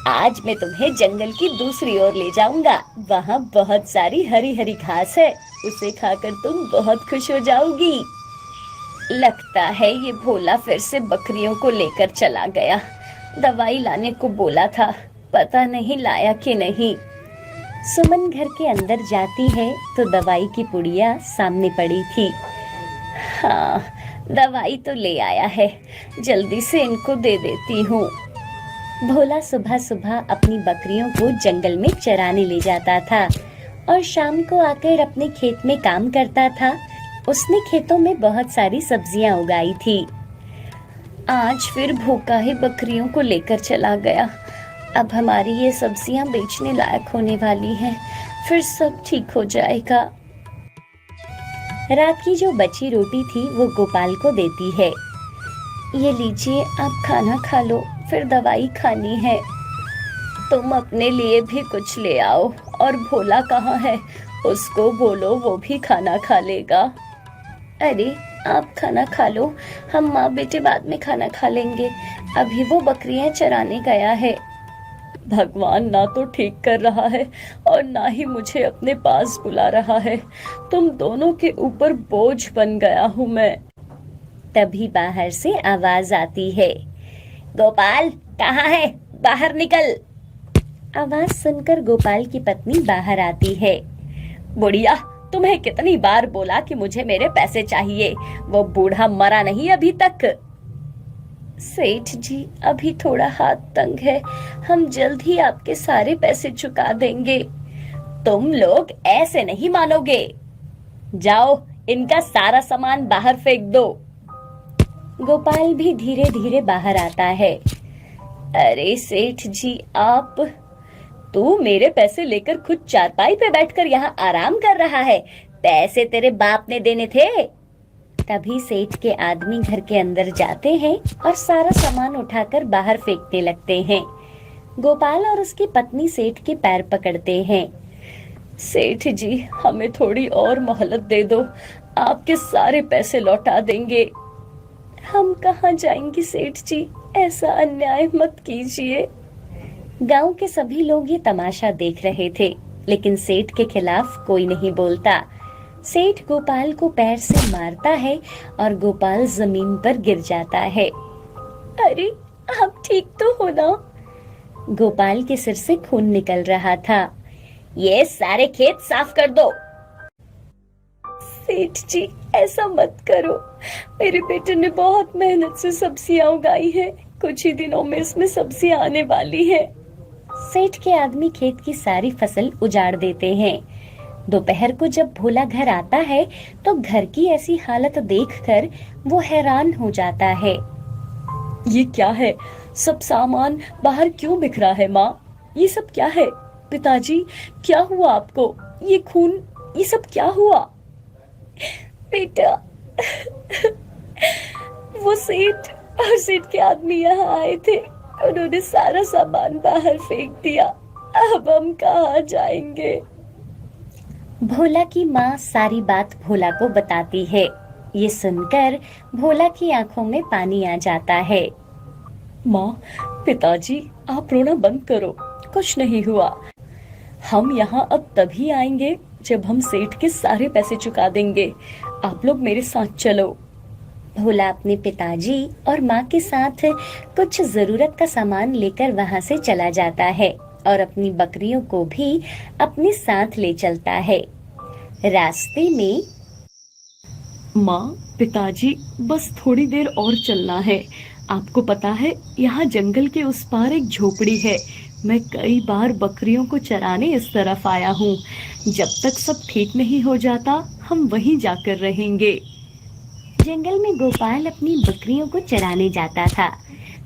आज मैं तुम्हें जंगल की दूसरी ओर ले जाऊंगा। वहाँ बहुत सारी हरी हरी घास है, उसे खाकर तुम बहुत खुश हो जाओगी। लगता है ये भोला फिर से बकरियों को लेकर चला गया। दवाई लाने को बोला था, पता नहीं लाया कि नहीं। सुमन घर के अंदर जाती है तो दवाई की पुड़िया सामने पड़ी थी। हाँ, दवाई तो ले आया है, जल्दी से इनको दे देती हूँ। भोला सुबह सुबह अपनी बकरियों को जंगल में चराने ले जाता था और शाम को आकर अपने खेत में काम करता था। उसने खेतों में बहुत सारी सब्जियां उगाई थी। आज फिर भूखा ही बकरियों को लेकर चला गया। अब हमारी ये सब्जियां बेचने लायक होने वाली हैं, फिर सब ठीक हो जाएगा। रात की जो बची रोटी थी वो गोपाल को देती है। ये लीजिए, आप खाना खा लो, फिर दवाई खानी है। तुम अपने लिए भी कुछ ले आओ। और भोला कहाँ है? उसको बोलो, वो भी खाना खा लेगा। अरे, आप खाना खा लो, हम माँ बेटे बाद में खाना खा लेंगे। अभी वो बकरियां चराने गया है। भगवान ना तो ठीक कर रहा है और ना ही मुझे अपने पास बुला रहा है। तुम दोनों के ऊपर बोझ बन गया हूँ मैं। तभी बाहर से आवाज आती है, गोपाल कहाँ है? बाहर निकल। आवाज सुनकर गोपाल की पत्नी बाहर आती है। बुढ़िया, तुम्हें कितनी बार बोला कि मुझे मेरे पैसे चाहिए? वो बूढ़ा मरा नहीं अभी तक। सेठ जी, अभी थोड़ा हाथ तंग है, हम जल्द ही आपके सारे पैसे चुका देंगे। तुम लोग ऐसे नहीं मानोगे। जाओ, इनका सारा सामान बाहर फेंक दो। गोपाल भी धीरे धीरे बाहर आता है। अरे सेठ जी, आप तू मेरे पैसे लेकर खुद चारपाई पे बैठकर यहाँ आराम कर रहा है। पैसे तेरे बाप ने देने थे। तभी सेठ के आदमी घर के अंदर जाते हैं और सारा सामान उठाकर बाहर फेंकने लगते हैं। गोपाल और उसकी पत्नी सेठ के पैर पकड़ते हैं। सेठ जी, हमें थोड़ी और मोहलत दे दो, आपके सारे पैसे लौटा देंगे। हम कहाँ जाएंगे सेठ जी, ऐसा अन्याय मत कीजिए। गांव के सभी लोग ये तमाशा देख रहे थे, लेकिन सेठ के खिलाफ कोई नहीं बोलता। सेठ गोपाल को पैर से मारता है और गोपाल जमीन पर गिर जाता है। अरे, आप ठीक तो हो ना? गोपाल के सिर से खून निकल रहा था। ये सारे खेत साफ कर दो। सेठ जी, ऐसा मत करो, मेरे बेटे ने बहुत मेहनत से सब्जियां उगाई हैं, कुछ ही दिनों में इसमें सब्जियां आने वाली हैं। सेठ के आदमी खेत की सारी फसल उजाड़ देते हैं। दोपहर को जब भोला घर आता है तो घर की ऐसी हालत देखकर वो हैरान हो जाता है। ये क्या है? सब सामान बाहर क्यों बिखरा है? माँ, ये सब क्या है? पिताजी, क्या हुआ आपको? ये खून, ये सब क्या हुआ? बेटा, वो सेठ और सेठ के आदमी यहाँ आए थे, उन्होंने सारा सामान बाहर फेंक दिया। अब हम कहाँ जाएंगे? भोला की माँ सारी बात भोला को बताती है। ये सुनकर भोला की आंखों में पानी आ जाता है। माँ, पिताजी, आप रोना बंद करो, कुछ नहीं हुआ। हम यहाँ अब तभी आएंगे जब हम सेठ के सारे पैसे चुका देंगे। आप लोग मेरे साथ चलो। भोला अपने पिताजी और माँ के साथ कुछ जरूरत का सामान लेकर वहाँ से चला जाता है और अपनी बकरियों को भी अपने साथ ले चलता है। रास्ते में, माँ, पिताजी, बस थोड़ी देर और चलना है। आपको पता है, यहाँ जंगल के उस पार एक झोपड़ी है। मैं कई बार बकरियों को चराने इस तरफ आया हूँ। जब तक सब ठीक नहीं हो जाता, हम वहीं जाकर रहेंगे। जंगल में गोपाल अपनी बकरियों को चराने जाता था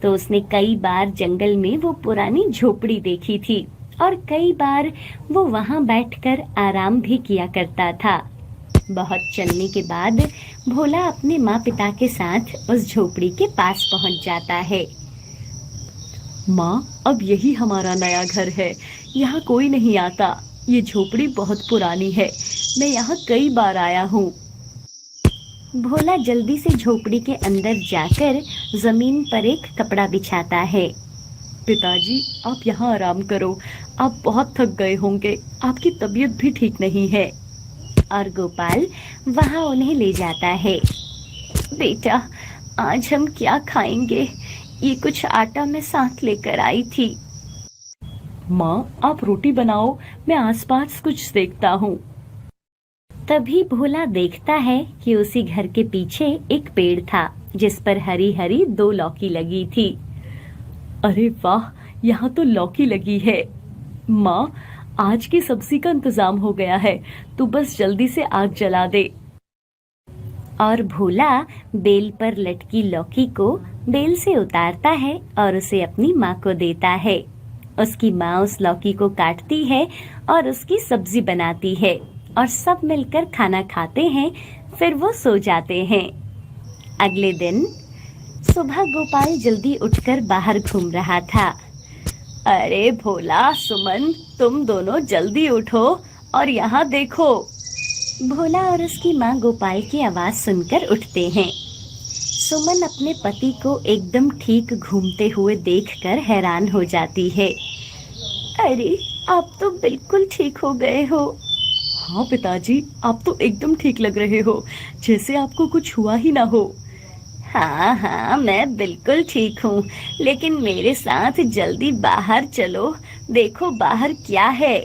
तो उसने कई बार जंगल में वो पुरानी झोपड़ी देखी थी और कई बार वो वहां बैठकर आराम भी किया करता था। बहुत चलने के बाद भोला अपने माँ पिता के साथ उस झोपड़ी के पास पहुंच जाता है। माँ, अब यही हमारा नया घर है, यहाँ कोई नहीं आता। ये झोपड़ी बहुत पुरानी है, मैं यहाँ कई बार आया हूँ। भोला जल्दी से झोपड़ी के अंदर जाकर जमीन पर एक कपड़ा बिछाता है। पिताजी, आप यहाँ आराम करो। आप बहुत थक गए होंगे, आपकी तबीयत भी ठीक नहीं है। और गोपाल वहाँ उन्हें ले जाता है। बेटा, आज हम क्या खाएंगे? ये कुछ आटा मैं साथ लेकर आई थी। माँ, आप रोटी बनाओ, मैं आसपास कुछ देखता हूँ। तभी भोला देखता है कि उसी घर के पीछे एक पेड़ था जिस पर हरी हरी दो लौकी लगी थी। अरे वाह, यहाँ तो लौकी लगी है। माँ, आज की सब्जी का इंतजाम हो गया है, तू बस जल्दी से आग जला दे। और भोला बेल पर लटकी लौकी को बेल से उतारता है और उसे अपनी माँ को देता है। उसकी माँ उस लौकी को काटती है और उसकी सब्जी बनाती है और सब मिलकर खाना खाते हैं। फिर वो सो जाते हैं। अगले दिन सुबह गोपाल जल्दी उठकर बाहर घूम रहा था। अरे भोला, सुमन, तुम दोनों जल्दी उठो और यहाँ देखो। भोला और उसकी माँ गोपाल की आवाज सुनकर उठते हैं। सुमन अपने पति को एकदम ठीक घूमते हुए देखकर हैरान हो जाती है। अरे, आप तो बिल्कुल ठीक हो गए हो। हाँ पिताजी, आप तो एकदम ठीक लग रहे हो, जैसे आपको कुछ हुआ ही ना हो। हाँ हाँ, मैं बिल्कुल ठीक हूँ, लेकिन मेरे साथ जल्दी बाहर चलो, देखो बाहर क्या है।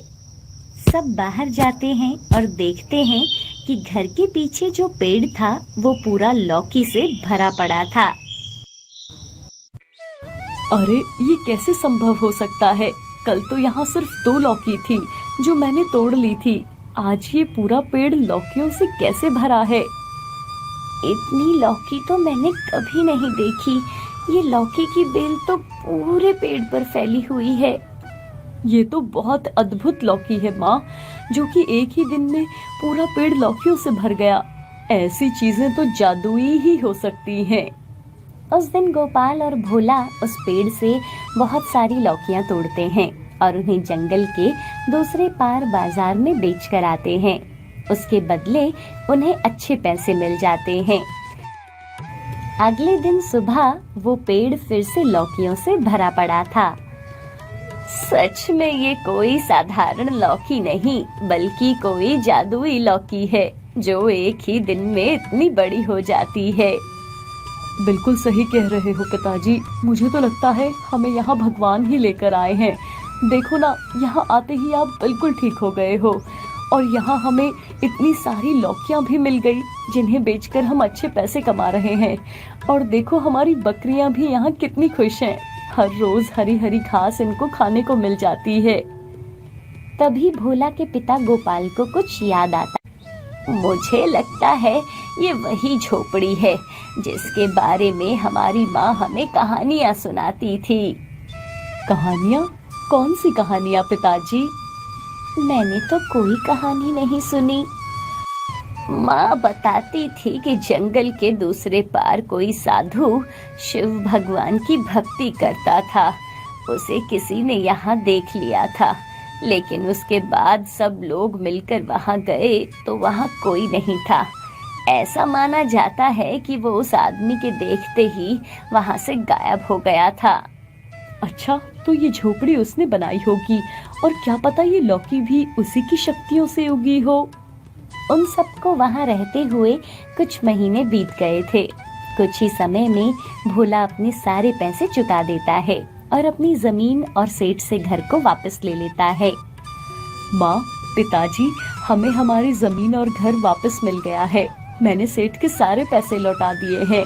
सब बाहर जाते हैं और देखते हैं कि घर के पीछे जो पेड़ था वो पूरा लौकी से भरा पड़ा था। अरे, ये कैसे संभव हो सकता है? कल तो यहाँ सिर्फ दो लौकी थी जो मैंने तोड़ ली थी। आज ये पूरा पेड़ लौकियों से कैसे भरा है? इतनी लौकी तो मैंने कभी नहीं देखी। ये लौकी की बेल तो पूरे पेड़ पर फैली हुई है। ये तो बहुत अद्भुत लौकी है माँ, जो कि एक ही दिन में पूरा पेड़ लौकियों से भर गया। ऐसी चीजें तो जादुई ही हो सकती हैं। उस दिन गोपाल और भोला उस पेड़ से बहुत सारी लौकियां तोड़ते हैं और उन्हें जंगल के दूसरे पार बाजार में बेच कर आते हैं। उसके बदले उन्हें अच्छे पैसे मिल जाते हैं। अगले दिन सुबह वो पेड़ फिर से लौकियों से भरा पड़ा था। सच में ये कोई साधारण लौकी नहीं, बल्कि कोई जादुई लौकी है जो एक ही दिन में इतनी बड़ी हो जाती है। बिल्कुल सही कह रहे हो पिताजी, मुझे तो लगता है हमें यहाँ भगवान ही लेकर आए हैं। देखो ना, यहाँ आते ही आप बिल्कुल ठीक हो गए हो और यहाँ हमें इतनी सारी लौकियाँ भी मिल गई जिन्हें बेचकर हम अच्छे पैसे कमा रहे हैं। और देखो, हमारी बकरियाँ भी यहाँ कितनी खुश हैं, हर रोज हरी हरी घास इनको खाने को मिल जाती है। तभी भोला के पिता गोपाल को कुछ याद आता। मुझे लगता है ये वही झोपड़ी है जिसके बारे में हमारी माँ हमें कहानियाँ सुनाती थी। कहानियाँ? कौन सी कहानियाँ पिताजी? मैंने तो कोई कहानी नहीं सुनी। माँ बताती थी कि जंगल के दूसरे पार कोई साधु शिव भगवान की भक्ति करता था। उसे किसी ने यहाँ देख लिया था, लेकिन उसके बाद सब लोग मिलकर वहाँ गए तो वहाँ कोई नहीं था। ऐसा माना जाता है कि वो उस आदमी के देखते ही वहाँ से गायब हो गया था। अच्छा, तो ये झोपड़ी उसने बनाई होगी और क्या पता ये लौकी भी उसी की शक्तियों से उगी हो। उन सबको वहाँ रहते हुए कुछ महीने बीत गए थे। कुछ ही समय में भोला अपने सारे पैसे चुका देता है और अपनी जमीन और सेठ से घर को वापस ले लेता है। माँ, पिताजी, हमें हमारी जमीन और घर वापस मिल गया है। मैंने सेठ के सारे पैसे लौटा दिए हैं।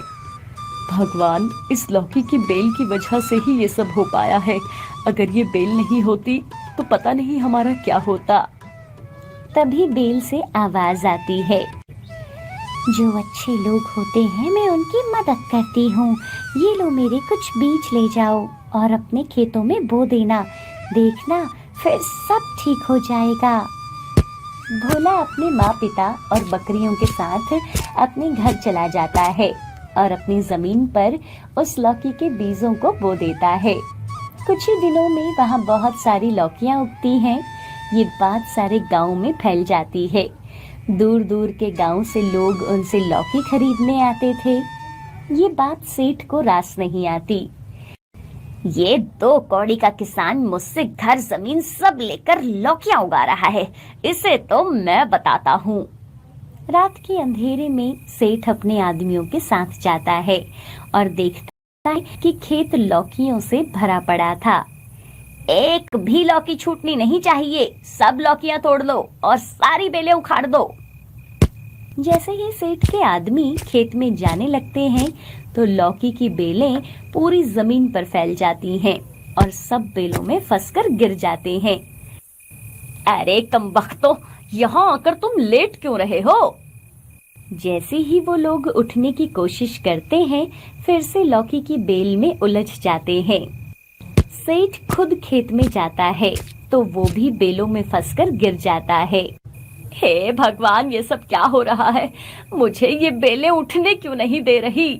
भगवान, इस लौकी की बेल की वजह से ही ये सब हो पाया है। अगर ये बेल नहीं होती तो पता नहीं हमारा क्या होता। तभी बेल से आवाज आती है। जो अच्छे लोग होते हैं मैं उनकी मदद करती हूँ। ये लो, मेरे कुछ बीज ले जाओ और अपने खेतों में बो देना। देखना, फिर सब ठीक हो जाएगा। भोला अपने माँ पिता और बकरियों के साथ अपने घर चला जाता है और अपनी जमीन पर उस लौकी के बीजों को बो देता है। कुछ ही दिनों में वहाँ बहुत सारी लौकियाँ उगती हैं। ये बात सारे गांव में फैल जाती है। दूर दूर के गांव से लोग उनसे लौकी खरीदने आते थे। ये बात सेठ को रास नहीं आती। ये 2 कौड़ी का किसान मुझसे घर जमीन सब लेकर लौकियां उगा रहा है, इसे तो मैं बताता हूँ। रात के अंधेरे में सेठ अपने आदमियों के साथ जाता है और देखता है कि खेत लौकियों से भरा पड़ा था। एक भी लौकी छूटनी नहीं चाहिए, सब लौकियां तोड़ लो और सारी बेलें उखाड़ दो। जैसे ही सेठ के आदमी खेत में जाने लगते हैं तो लौकी की बेलें पूरी जमीन पर फैल जाती हैं और सब बेलों में फंसकर गिर जाते हैं। अरे कमबख्तो, यहाँ आकर तुम लेट क्यों रहे हो? जैसे ही वो लोग उठने की कोशिश करते हैं, फिर से लौकी की बेल में उलझ जाते हैं। सेठ खुद खेत में जाता है तो वो भी बेलों में फंसकर गिर जाता है। हे भगवान, ये सब क्या हो रहा है? मुझे ये बेलें उठने क्यों नहीं दे रही?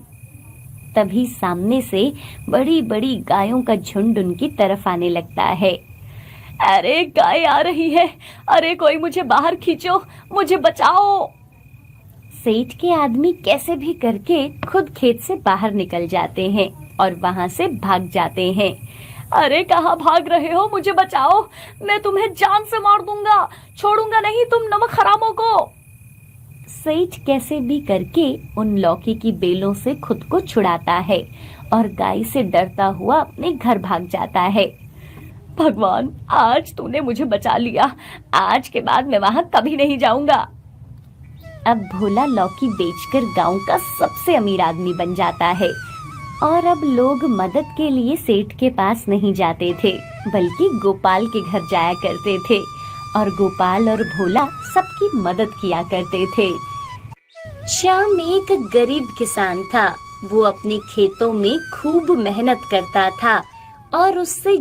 तभी सामने से बड़ी बड़ी गायों का झुंड उनकी तरफ आने लगता है। अरे गाय आ रही है, अरे कोई मुझे बाहर खींचो, मुझे बचाओ। सेठ के आदमी कैसे भी करके खुद खेत से बाहर निकल जाते हैं और वहां से भाग जाते हैं। अरे कहाँ भाग रहे हो? मुझे बचाओ, मैं तुम्हें जान से मार दूंगा, छोड़ूंगा नहीं तुम नमक हरामों को। सेठ कैसे भी करके उन लौकी की बेलों से खुद को छुड़ाता है और गाय से डरता हुआ अपने घर भाग जाता है। भगवान, आज तूने मुझे बचा लिया, आज के बाद मैं वहां कभी नहीं जाऊंगा। अब भोला लौकी बेचकर गांव का सबसे अमीर आदमी बन जाता है और अब लोग मदद के लिए सेठ के पास नहीं जाते थे, बल्कि गोपाल के घर जाया करते थे और गोपाल और भोला सबकी मदद किया करते थे। श्याम एक गरीब किसान था। वो अपने खेतों में खूब मेहनत करता था और उससे